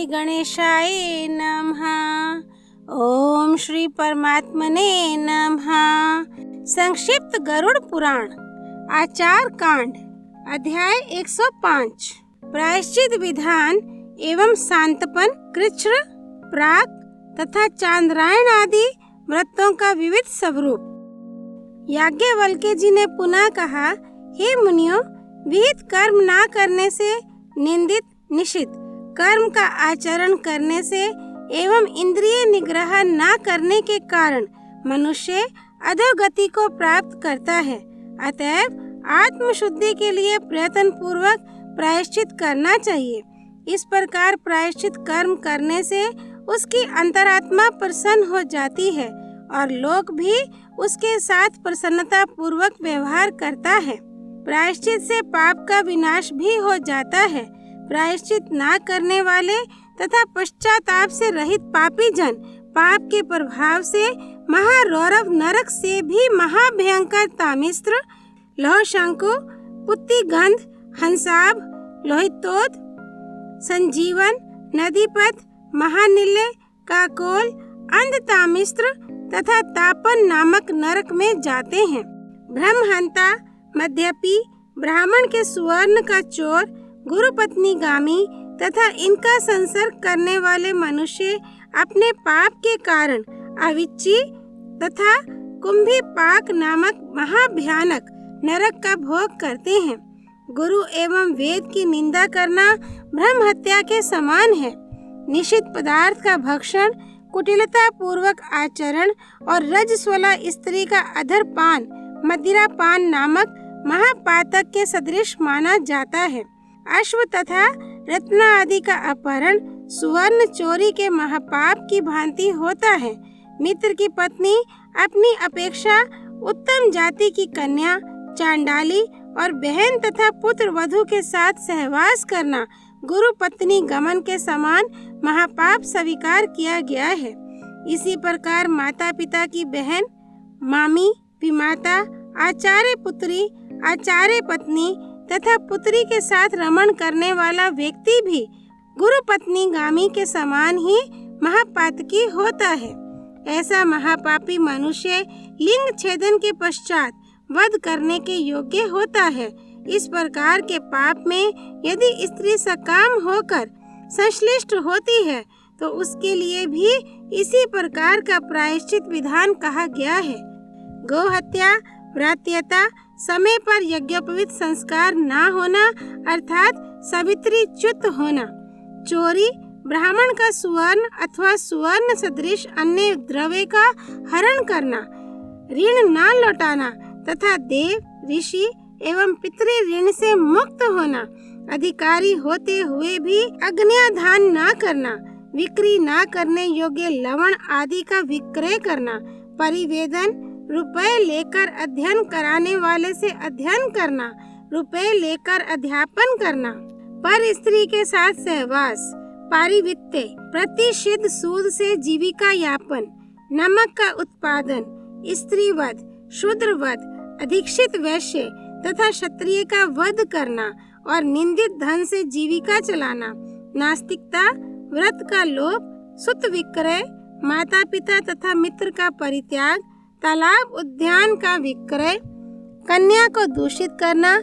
गणेशाय नमः। ओम श्री परमात्मने नमः। संक्षिप्त गरुड़ पुराण आचार कांड अध्याय 105 प्रायश्चित विधान एवं शांतपन, कृच्छ्र, प्राक तथा चांद्रायण आदि व्रतों का विविध स्वरूप। याज्ञवल्क्य जी ने पुनः कहा, हे मुनियों, विहित कर्म ना करने से, निंदित निषिद्ध कर्म का आचरण करने से एवं इंद्रिय निग्रह ना करने के कारण मनुष्य अधोगति को प्राप्त करता है। अतएव आत्मशुद्धि के लिए प्रयत्न पूर्वक प्रायश्चित करना चाहिए। इस प्रकार प्रायश्चित कर्म करने से उसकी अंतरात्मा प्रसन्न हो जाती है और लोक भी उसके साथ प्रसन्नता पूर्वक व्यवहार करता है। प्रायश्चित से पाप का विनाश भी हो जाता है। प्रायश्चित ना करने वाले तथा पश्चाताप से रहित पापी जन पाप के प्रभाव से महारौरव नरक से भी महाभयंकर तामिस्त्र, लौहशंकु, पुत्तिगंध, हंसाभ, लोहितोद, संजीवन, नदीपथ, महानिलय, काकोल, अंधतामिस्त्र तथा तापन नामक नरक में जाते हैं। ब्रह्महंता, मद्यपी, ब्राह्मण के सुवर्ण का चोर, गुरु पत्नी गामी तथा इनका संसर्ग करने वाले मनुष्य अपने पाप के कारण अविच्ची तथा कुंभी पाक नामक महाभयानक नरक का भोग करते हैं। गुरु एवं वेद की निंदा करना ब्रह्म हत्या के समान है। निषिद्ध पदार्थ का भक्षण, कुटिलता पूर्वक आचरण और रजस्वला स्त्री का अधर पान, मदिरा पान नामक महापातक के सदृश माना जाता है। अश्व तथा रत्न आदि का अपहरण सुवर्ण चोरी के महापाप की भांति होता है। मित्र की पत्नी अपनी अपेक्षा उत्तम जाति की कन्या, चांडाली और बहन तथा पुत्र वधू के साथ सहवास करना गुरु पत्नी गमन के समान महापाप स्वीकार किया गया है। इसी प्रकार माता पिता की बहन, मामी, विमाता, आचार्य पुत्री, आचार्य पत्नी तथा पुत्री के साथ रमण करने वाला व्यक्ति भी गुरु पत्नी गामी के समान ही महापातकी होता है। ऐसा महापापी मनुष्य लिंग छेदन के पश्चात वध करने के योग्य होता है। इस प्रकार के पाप में यदि स्त्री सकाम होकर संश्लिष्ट होती है तो उसके लिए भी इसी प्रकार का प्रायश्चित विधान कहा गया है। गौ हत्या, व्रात्यता, समय पर यज्ञोपवीत संस्कार ना होना अर्थात सावित्री च्युत होना, चोरी, ब्राह्मण का सुवर्ण अथवा सुवर्ण सदृश अन्य द्रव्य का हरण करना, ऋण ना लौटाना तथा देव, ऋषि एवं पितृ ऋण से मुक्त होना, अधिकारी होते हुए भी अज्ञाधान ना करना, विक्री ना करने योग्य लवण आदि का विक्रय करना, परिवेदन, रुपए लेकर अध्ययन कराने वाले से अध्ययन करना, रुपए लेकर अध्यापन करना, पर स्त्री के साथ सहवास, पारिवित्य, प्रतिषिद्ध सूद से जीविका यापन, नमक का उत्पादन, स्त्रीवध, शूद्रवध, अधिक्षित वैश्य तथा क्षत्रिय का वध करना और निंदित धन से जीविका चलाना, नास्तिकता, व्रत का लोभ, सुत विक्रय, माता पिता तथा मित्र का परित्याग, तालाब उद्यान का विक्रय, कन्या को दूषित करना,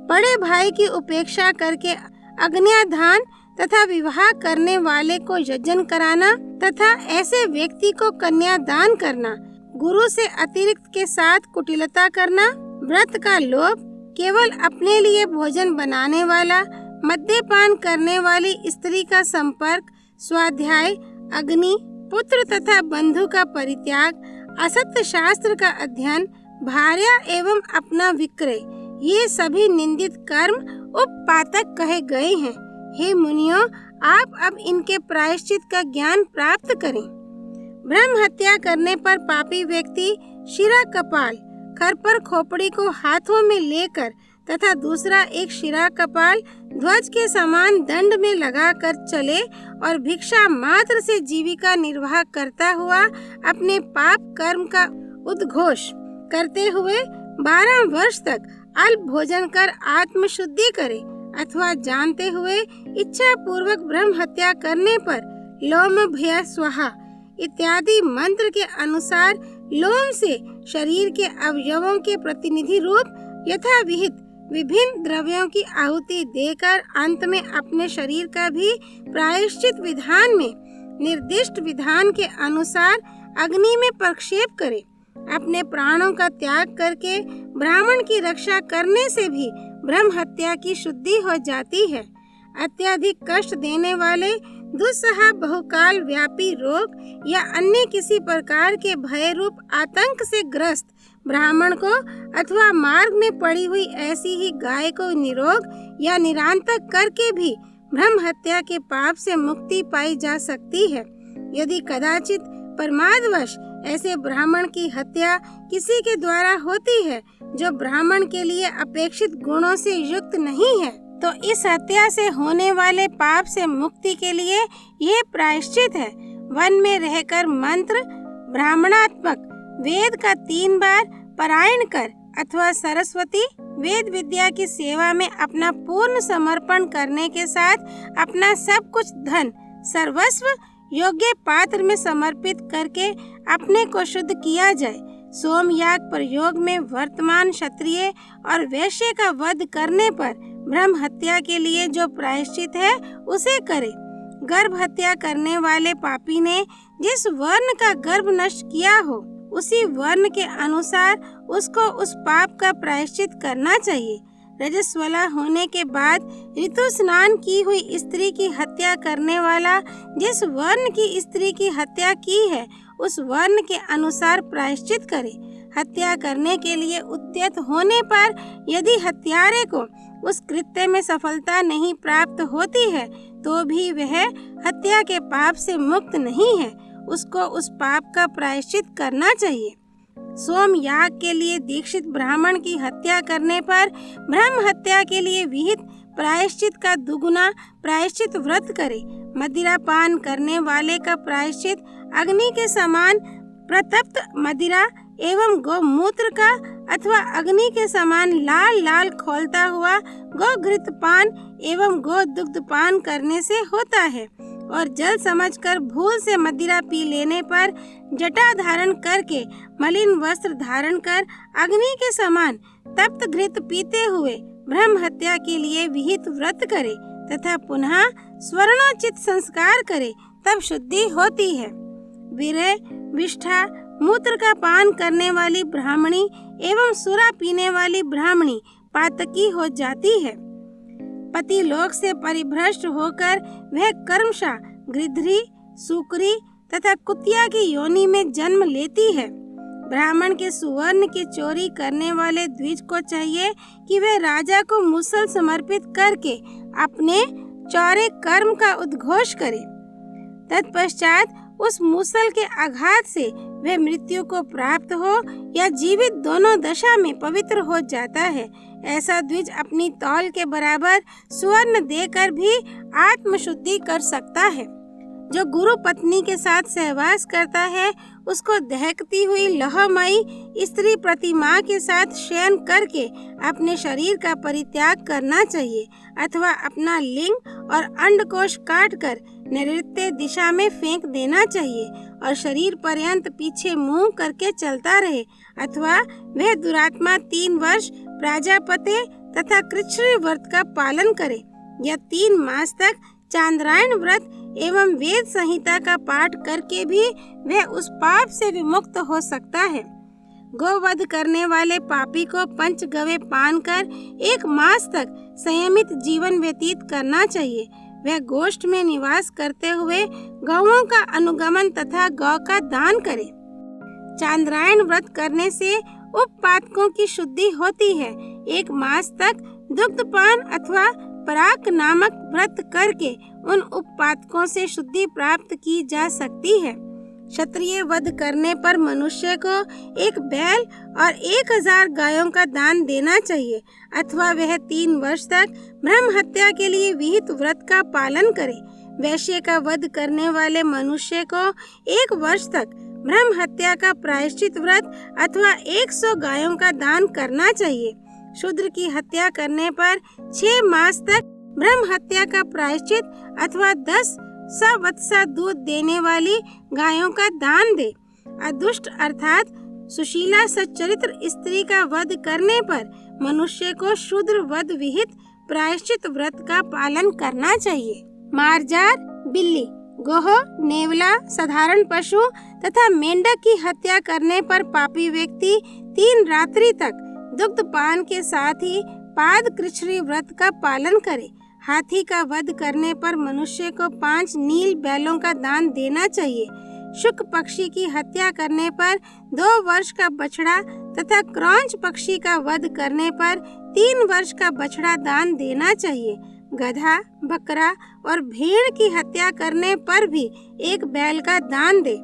बड़े भाई की उपेक्षा करके अज्ञाधान तथा विवाह करने वाले को यजन कराना तथा ऐसे व्यक्ति को कन्या दान करना, गुरु से अतिरिक्त के साथ कुटिलता करना, व्रत का लोभ, केवल अपने लिए भोजन बनाने वाला, मद्यपान करने वाली स्त्री का संपर्क, स्वाध्याय, अग्नि, पुत्र तथा बंधु का परित्याग, असत्य शास्त्र का अध्ययन, भार्या एवं अपना विक्रय, ये सभी निंदित कर्म उपपातक कहे गए हैं। हे मुनियों, आप अब इनके प्रायश्चित का ज्ञान प्राप्त करें। ब्रह्म हत्या करने पर पापी व्यक्ति शिरा कपाल, खर पर खोपड़ी को हाथों में लेकर तथा दूसरा एक शिरा कपाल ध्वज के समान दंड में लगाकर चले और भिक्षा मात्र से जीविका निर्वाह करता हुआ अपने पाप कर्म का उद्घोष करते हुए 12 वर्ष तक अल्प भोजन कर आत्मशुद्धि करे अथवा जानते हुए इच्छा पूर्वक ब्रह्म हत्या करने पर लोम भय स्वाहा इत्यादि मंत्र के अनुसार लोम से शरीर के अवयवों के प्रतिनिधि रूप यथा विहित विभिन्न द्रव्यों की आहुति देकर अंत में अपने शरीर का भी प्रायश्चित विधान में निर्दिष्ट विधान के अनुसार अग्नि में प्रक्षेप करे। अपने प्राणों का त्याग करके ब्राह्मण की रक्षा करने से भी ब्रह्म हत्या की शुद्धि हो जाती है। अत्यधिक कष्ट देने वाले दुस्सह बहुकाल व्यापी रोग या अन्य किसी प्रकार के भय रूप आतंक से ग्रस्त ब्राह्मण को अथवा मार्ग में पड़ी हुई ऐसी ही गाय को निरोग या निरांतक करके भी ब्रह्म हत्या के पाप से मुक्ति पाई जा सकती है। यदि कदाचित प्रमादवश ऐसे ब्राह्मण की हत्या किसी के द्वारा होती है जो ब्राह्मण के लिए अपेक्षित गुणों से युक्त नहीं है, तो इस हत्या से होने वाले पाप से मुक्ति के लिए ये प्रायश्चित है। वन में रहकर मंत्र ब्राह्मणात्मक वेद का 3 बार पारायण कर अथवा सरस्वती वेद विद्या की सेवा में अपना पूर्ण समर्पण करने के साथ अपना सब कुछ धन सर्वस्व योग्य पात्र में समर्पित करके अपने को शुद्ध किया जाए। सोमयाग प्रयोग में वर्तमान क्षत्रिय और वैश्य का वध करने पर ब्रह्म हत्या के लिए जो प्रायश्चित है उसे करे। गर्भ हत्या करने वाले पापी ने जिस वर्ण का गर्भ नष्ट किया हो उसी वर्ण के अनुसार उसको उस पाप का प्रायश्चित करना चाहिए। रजस्वला होने के बाद ऋतु स्नान की हुई स्त्री की हत्या करने वाला जिस वर्ण की स्त्री की हत्या की है उस वर्ण के अनुसार प्रायश्चित करे। हत्या करने के लिए उद्यत होने पर यदि हत्यारे को उस कृत्य में सफलता नहीं प्राप्त होती है तो भी वह हत्या के पाप से मुक्त नहीं है, उसको उस पाप का प्रायश्चित करना चाहिए। सोम याग के लिए दीक्षित ब्राह्मण की हत्या करने पर ब्रह्म हत्या के लिए विहित प्रायश्चित का दुगुना प्रायश्चित व्रत करे। मदिरा पान करने वाले का प्रायश्चित अग्नि के समान प्रतप्त मदिरा एवं गौमूत्र का अथवा अग्नि के समान लाल लाल खौलता हुआ गौ घृत पान एवं गौ दुग्ध पान करने से होता है। और जल समझकर भूल से मदिरा पी लेने पर जटा धारण करके मलिन वस्त्र धारण कर अग्नि के समान तप्त घृत पीते हुए ब्रह्म हत्या के लिए विहित व्रत करे तथा पुनः स्वर्णोचित संस्कार करे, तब शुद्धि होती है। विरह विष्ठा मूत्र का पान करने वाली ब्राह्मणी एवं सुरा पीने वाली ब्राह्मणी पातकी हो जाती है। पति लोक से परिभ्रष्ट होकर वह कर्मशा गृध्री सुकरी तथा कुतिया की योनि में जन्म लेती है। ब्राह्मण के सुवर्ण की चोरी करने वाले द्विज को चाहिए कि वह राजा को मुसल समर्पित करके अपने चौरे कर्म का उद्घोष करे। तत्पश्चात उस मुसल के आघात से वह मृत्यु को प्राप्त हो या जीवित दोनों दशा में पवित्र हो जाता है। ऐसा द्विज अपनी तौल के बराबर स्वर्ण देकर भी आत्मशुद्धि कर सकता है। जो गुरु पत्नी के साथ सहवास करता है उसको दहकती हुई लौहमयी स्त्री प्रतिमा के साथ शयन करके अपने शरीर का परित्याग करना चाहिए अथवा अपना लिंग और अंडकोश काटकर नैऋत्य दिशा में फेंक देना चाहिए और शरीर पर्यंत पीछे मुंह करके चलता रहे, अथवा वह दुरात्मा 3 वर्ष प्राजापत्य तथा कृच्छ्र व्रत का पालन करे या 3 मास तक चांद्रायण व्रत एवं वेद संहिता का पाठ करके भी वह उस पाप से विमुक्त हो सकता है। गोवध करने वाले पापी को 5 गवे पान कर 1 मास तक संयमित जीवन व्यतीत करना चाहिए। वह गोष्ठ में निवास करते हुए गौओं का अनुगमन तथा गौ का दान करे। चांद्रायण व्रत करने से उपपातकों की शुद्धि होती है। 1 मास तक दुग्धपान अथवा पराक नामक व्रत करके उन उपपातकों से शुद्धि प्राप्त की जा सकती है। क्षत्रिय वध करने पर मनुष्य को 1 बैल और 1000 गायों का दान देना चाहिए, अथवा वह 3 वर्ष तक ब्रह्म हत्या के लिए विहित व्रत का पालन करे। वैश्य का वध करने वाले मनुष्य को 1 वर्ष तक ब्रह्म हत्या का प्रायश्चित व्रत अथवा 100 गायों का दान करना चाहिए। शूद्र की हत्या करने पर 6 मास तक ब्रह्म हत्या का प्रायश्चित अथवा 10 सवत्सा दूध देने वाली गायों का दान दे। अदुष्ट अर्थात सुशीला सच्चरित्र स्त्री का वध करने पर मनुष्य को शूद्र वध विहित प्रायश्चित व्रत का पालन करना चाहिए। मारजार, बिल्ली, गोह, नेवला, साधारण पशु तथा मेंढक की हत्या करने पर पापी व्यक्ति 3 रात्रि तक दुग्धपान के साथ ही पाद कृच्छ्री व्रत का पालन करे। हाथी का वध करने पर मनुष्य को 5 नील बैलों का दान देना चाहिए। शुक पक्षी की हत्या करने पर 2 वर्ष का बछड़ा तथा क्रौंच पक्षी का वध करने पर 3 वर्ष का बछड़ा दान देना चाहिए। गधा, बकरा और भेड़ की हत्या करने पर भी 1 बैल का दान दे।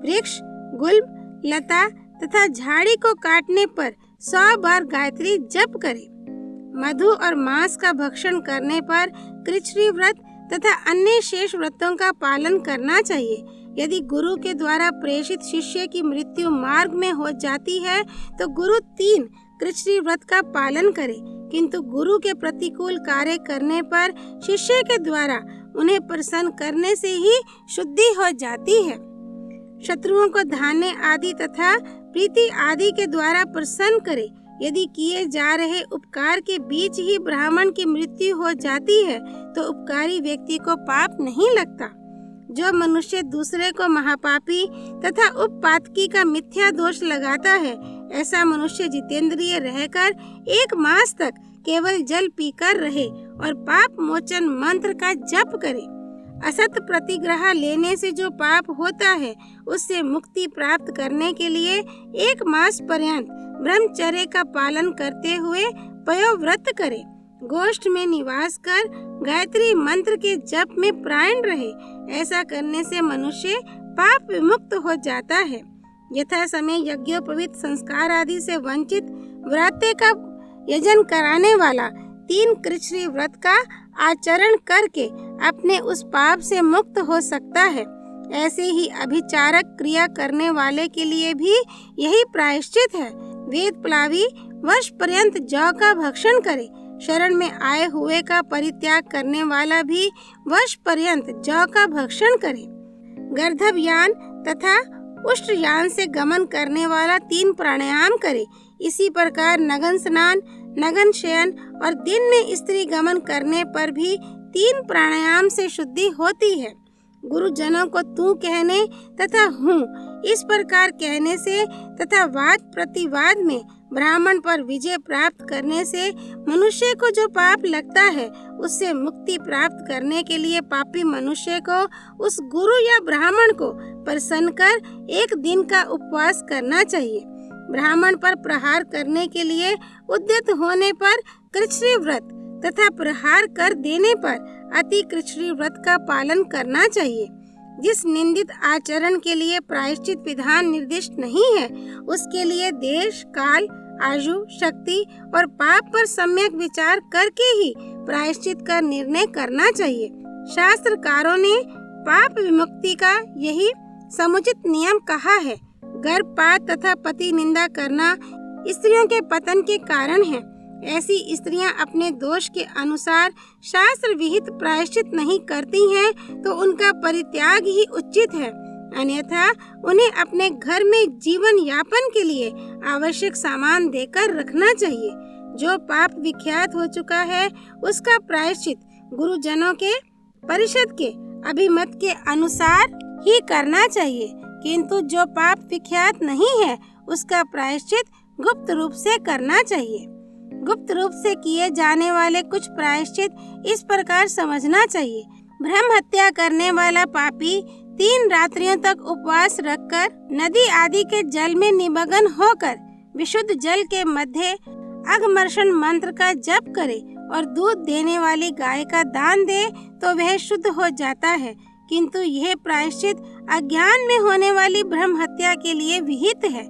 वृक्ष, गुल्म, लता तथा झाड़ी को काटने पर 100 बार गायत्री जप करे। मधु और मांस का भक्षण करने पर कृच्छ्री व्रत तथा अन्य शेष व्रतों का पालन करना चाहिए। यदि गुरु के द्वारा प्रेषित शिष्य की मृत्यु मार्ग में हो जाती है तो गुरु 3 कृच्छ्री व्रत का पालन करे, किंतु गुरु के प्रतिकूल कार्य करने पर शिष्य के द्वारा उन्हें प्रसन्न करने से ही शुद्धि हो जाती है। शत्रुओं को धान्य आदि तथा प्रीति आदि के द्वारा प्रसन्न करे। यदि किए जा रहे उपकार के बीच ही ब्राह्मण की मृत्यु हो जाती है तो उपकारी व्यक्ति को पाप नहीं लगता। जो मनुष्य दूसरे को महापापी तथा उपपातकी का मिथ्या दोष लगाता है, ऐसा मनुष्य जितेंद्रिय रहकर 1 मास तक केवल जल पीकर रहे और पाप मोचन मंत्र का जप करे। असत प्रतिग्रह लेने से जो पाप होता है उससे मुक्ति प्राप्त करने के लिए 1 मास पर्यंत ब्रह्मचर्य का पालन करते हुए पयोव्रत करे। गोष्ठ में निवास कर गायत्री मंत्र के जप में प्राण रहे। ऐसा करने से मनुष्य पाप विमुक्त हो जाता है। यथा समय यज्ञोपवीत संस्कार आदि से वंचित व्रत का यजन कराने वाला 3 कृच्छ्री व्रत का आचरण करके अपने उस पाप से मुक्त हो सकता है, ऐसे ही अभिचारक क्रिया करने वाले के लिए भी यही प्रायश्चित है। वेद प्लावी वर्ष पर्यंत जौ का भक्षण करे। शरण में आए हुए का परित्याग करने वाला भी वर्ष पर्यंत जौ का भक्षण करे। गर्दभयान तथा उष्ट्रयान से गमन करने वाला 3 प्राणायाम करे। इसी प्रकार नगन स्नान, नगन शयन और दिन में स्त्री गमन करने पर भी 3 प्राणायाम से शुद्धि होती है। गुरुजनों को तू कहने तथा हूँ इस प्रकार कहने से तथा वाद प्रतिवाद में ब्राह्मण पर विजय प्राप्त करने से मनुष्य को जो पाप लगता है उससे मुक्ति प्राप्त करने के लिए पापी मनुष्य को उस गुरु या ब्राह्मण को प्रसन्न कर 1 दिन का उपवास करना चाहिए। ब्राह्मण पर प्रहार करने के लिए उद्यत होने पर कृच्छ्री व्रत तथा प्रहार कर देने पर अति कृच्छ्री व्रत का पालन करना चाहिए। जिस निंदित आचरण के लिए प्रायश्चित विधान निर्दिष्ट नहीं है उसके लिए देश, काल, आयु, शक्ति और पाप पर सम्यक विचार करके ही प्रायश्चित का निर्णय करना चाहिए। शास्त्रकारों ने पाप विमुक्ति का यही समुचित नियम कहा है। गर्भपात तथा पति निंदा करना स्त्रियों के पतन के कारण है। ऐसी स्त्रियां अपने दोष के अनुसार शास्त्र विहित प्रायश्चित नहीं करती हैं तो उनका परित्याग ही उचित है, अन्यथा उन्हें अपने घर में जीवन यापन के लिए आवश्यक सामान देकर रखना चाहिए। जो पाप विख्यात हो चुका है उसका प्रायश्चित गुरुजनों के परिषद के अभिमत के अनुसार ही करना चाहिए, किंतु जो पाप विख्यात नहीं है उसका प्रायश्चित गुप्त रूप से करना चाहिए। गुप्त रूप से किए जाने वाले कुछ प्रायश्चित इस प्रकार समझना चाहिए। ब्रह्म हत्या करने वाला पापी 3 रात्रियों तक उपवास रखकर नदी आदि के जल में निमग्न होकर विशुद्ध जल के मध्य अघमर्षण मंत्र का जप करे और दूध देने वाली गाय का दान दे तो वह शुद्ध हो जाता है, किंतु यह प्रायश्चित अज्ञान में होने वाली ब्रह्म हत्या के लिए विहित है।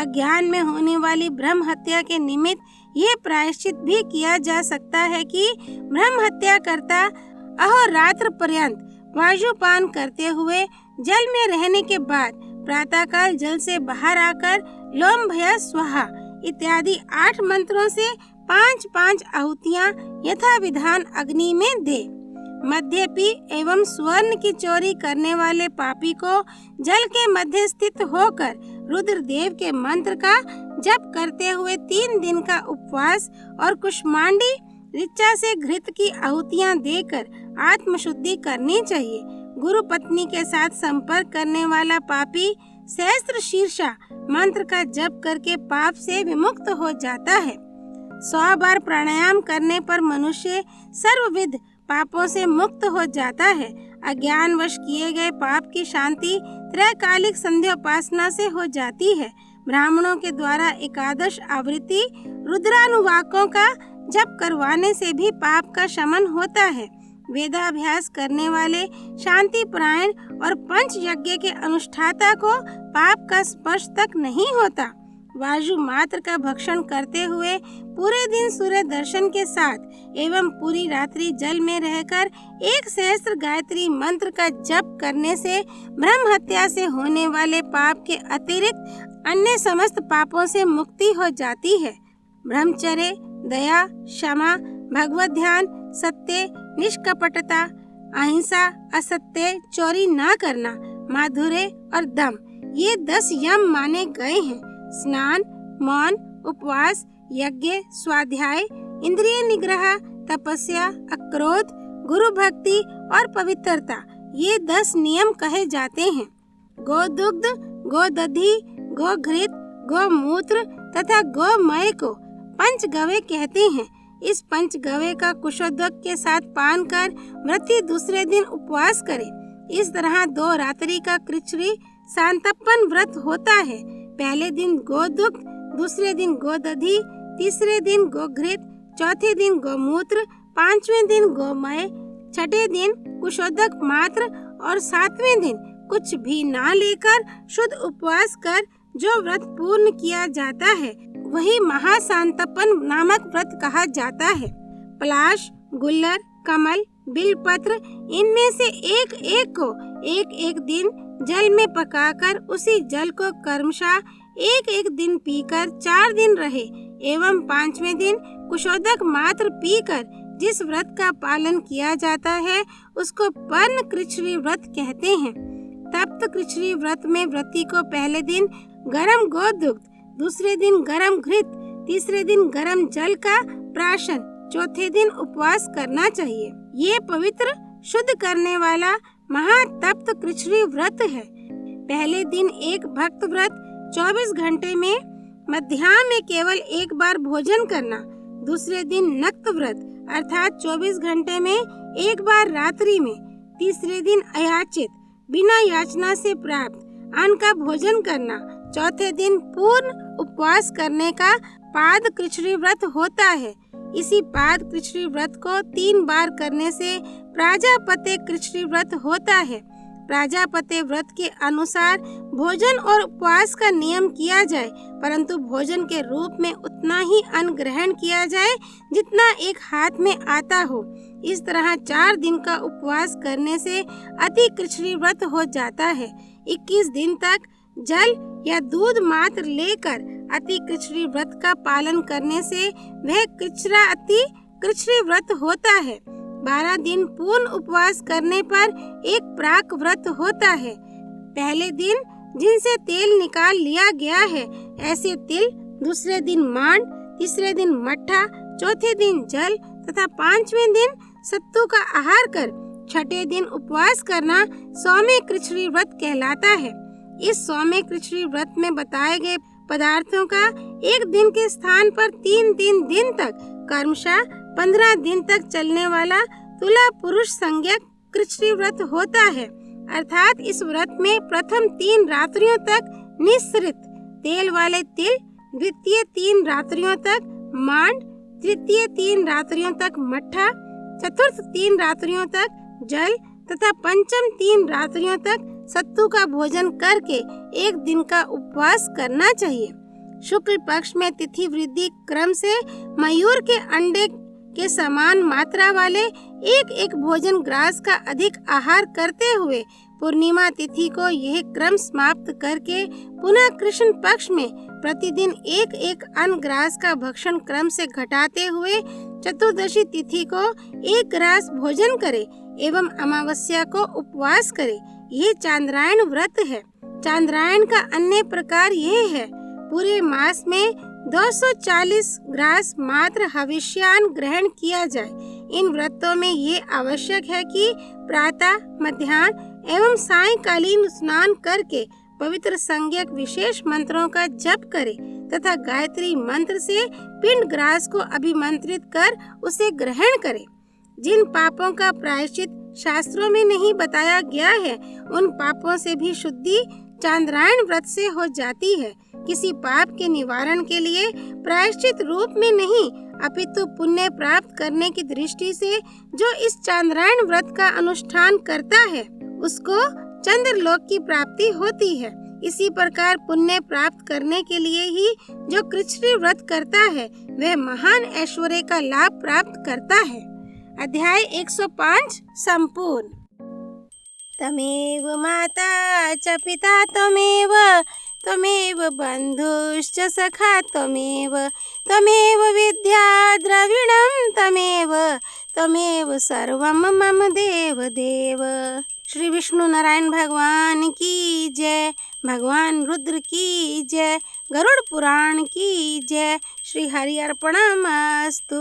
अज्ञान में होने वाली ब्रह्म हत्या के निमित्त यह प्रायश्चित भी किया जा सकता है कि ब्रह्म हत्या करता अहोरात्र पर्यंत वायुपान करते हुए जल में रहने के बाद प्रातःकाल जल से बाहर आकर लोम भय स्वाहा इत्यादि 8 मंत्रों से 5-5 आहुतियाँ यथा विधान अग्नि में दे। मद्यपी एवं स्वर्ण की चोरी करने वाले पापी को जल के मध्य स्थित होकर रुद्रदेव के मंत्र का जप करते हुए 3 दिन का उपवास और कुष्मांडी ऋचा से घृत की आहुतियाँ देकर आत्मशुद्धि करनी चाहिए। गुरु पत्नी के साथ संपर्क करने वाला पापी सहस्त्र शीर्षा मंत्र का जप करके पाप से विमुक्त हो जाता है। 100 बार प्राणायाम करने पर मनुष्य सर्वविध पापों से मुक्त हो जाता है। अज्ञानवश किए गए पाप की शांति त्रैकालिक संध्योपासना से हो जाती है। ब्राह्मणों के द्वारा एकादश आवृत्ति रुद्रानुवाकों का जप करवाने से भी पाप का शमन होता है। वेदाभ्यास करने वाले शांति परायण और पंच यज्ञ के अनुष्ठाता को पाप का स्पर्श तक नहीं होता। वायु मात्र का भक्षण करते हुए पूरे दिन सूर्य दर्शन के साथ एवं पूरी रात्रि जल में रहकर 1 सहस्त्र गायत्री मंत्र का जप करने से ब्रह्म हत्या से होने वाले पाप के अतिरिक्त अन्य समस्त पापों से मुक्ति हो जाती है। ब्रह्मचर्य, दया, क्षमा, भगवत ध्यान, सत्य, निष्कपटता, अहिंसा, असत्य, चोरी न करना, माधुर्य और दम, ये 10 यम माने गए हैं। स्नान, मौन, उपवास, यज्ञ, स्वाध्याय, इंद्रिय निग्रह, तपस्या, अक्रोध, गुरु भक्ति और पवित्रता, ये 10 नियम कहे जाते हैं। गोदुग्ध, गोदधि, गोघृत, गोमूत्र तथा गोमय को पंचगव्य कहते हैं। इस पंचगव्य का कुशोदक के साथ पान कर व्रती दूसरे दिन उपवास करे। इस तरह 2 रात्रि का कृच्छ्री सांतप्पन व्रत होता है। पहले दिन गोदुग्ध, दूसरे दिन गोदधि, तीसरे दिन गोघृत, चौथे दिन गोमूत्र, 5वें दिन गोमय, 6ठे दिन कुशोदक मात्र और 7वें दिन कुछ भी ना लेकर शुद्ध उपवास कर जो व्रत पूर्ण किया जाता है वही महासांतपन नामक व्रत कहा जाता है। पलाश, गुल्लर, कमल, बिलपत्र, इनमें से एक एक को एक एक दिन जल में पकाकर उसी जल को क्रमशः एक एक दिन पीकर 4 दिन रहे एवं 5वें दिन कुशोदक मात्र पीकर जिस व्रत का पालन किया जाता है उसको पर्ण कृच्छ्री व्रत कहते हैं। तप्त कृच्छ्री व्रत में व्रती को पहले दिन गरम गोदुग्ध, दूसरे दिन गरम घृत, तीसरे दिन गरम जल का प्राशन, चौथे दिन उपवास करना चाहिए। ये पवित्र शुद्ध करने वाला महातप्त कृच्छ्री व्रत है। पहले दिन एक भक्त व्रत 24 घंटे में मध्याह्न में केवल 1 बार भोजन करना, दूसरे दिन नक्त व्रत अर्थात 24 घंटे में 1 बार रात्रि में, तीसरे दिन अयाचित बिना याचना से प्राप्त अन्न का भोजन करना, चौथे दिन पूर्ण उपवास करने का पाद कृच्छ्री व्रत होता है। इसी पाद कृच्छ्री व्रत को 3 बार करने से प्राजापत्य कृच्छ्री व्रत होता है। प्राजापत्य व्रत के अनुसार भोजन और उपवास का नियम किया जाए, परंतु भोजन के रूप में उतना ही अन्न ग्रहण किया जाए जितना एक हाथ में आता हो। इस तरह 4 दिन का उपवास करने से अति कृच्छ्री व्रत हो जाता है। 21 दिन तक जल या दूध मात्र लेकर अति कृच्छ्री व्रत का पालन करने से वह कृच्छ्रा अति कृच्छ्री व्रत होता है। 12 दिन पूर्ण उपवास करने पर एक प्राक व्रत होता है। पहले दिन जिनसे तेल निकाल लिया गया है ऐसे तिल, दूसरे दिन मांड, तीसरे दिन मट्ठा, चौथे दिन जल तथा 5वें दिन सत्तू का आहार कर 6ठे दिन उपवास करना सौम्य कृच्छ्री व्रत कहलाता है। इस सौम्य कृच्छ्री व्रत में बताए गए पदार्थों का एक दिन के स्थान पर 3-3 दिन तक क्रमशः 15 दिन तक चलने वाला तुला पुरुष संज्ञक कृच्छ्री व्रत होता है। अर्थात इस व्रत में प्रथम 3 रात्रियों तक निःसृत तेल वाले तिल, द्वितीय 3 रात्रियों तक मांड, तृतीय 3 रात्रियों तक मट्ठा, चतुर्थ 3 रात्रियों तक जल तथा पंचम 3 रात्रियों तक सत्तू का भोजन करके 1 दिन का उपवास करना चाहिए। शुक्ल पक्ष में तिथि वृद्धि क्रम से मयूर के अंडे के समान मात्रा वाले एक भोजन ग्रास का अधिक आहार करते हुए पूर्णिमा तिथि को यह क्रम समाप्त करके पुनः कृष्ण पक्ष में प्रतिदिन एक एक अन्न ग्रास का भक्षण क्रम से घटाते हुए चतुर्दशी तिथि को एक ग्रास भोजन करे एवं अमावस्या को उपवास करे। ये चांद्रायण व्रत है। चांद्रायण का अन्य प्रकार ये है, पूरे मास में 240 ग्रास मात्र हविष्यान ग्रहण किया जाए। इन व्रतों में ये आवश्यक है कि प्रातः, मध्याह्न एवं सायंकालीन स्नान करके पवित्र संज्ञक विशेष मंत्रों का जप करे तथा गायत्री मंत्र से पिंड ग्रास को अभिमंत्रित कर उसे ग्रहण करे। जिन पापों का प्रायश्चित शास्त्रों में नहीं बताया गया है, उन पापों से भी शुद्धि चांद्रायण व्रत से हो जाती है। किसी पाप के निवारण के लिए प्रायश्चित रूप में नहीं, अपितु पुण्य प्राप्त करने की दृष्टि से जो इस चांद्रायण व्रत का अनुष्ठान करता है, उसको चंद्रलोक की प्राप्ति होती है। इसी प्रकार पुण्य प्राप्त करने के लिए ही जो कृच्छ्री व्रत करता है, वह महान ऐश्वर्य का लाभ प्राप्त करता है। अध्याय 105 संपूर्ण। तमेव माता च पिता त्वमेव, त्वमेव बन्धुश्च सखा त्वमेव, त्वमेव विद्या द्रविणं त्वमेव, त्वमेव सर्वं मम देव देव। श्री विष्णु नारायण भगवान की जय, भगवान रुद्र की जय, गरुड़ पुराण की जय। श्री हरि अर्पणमस्तु।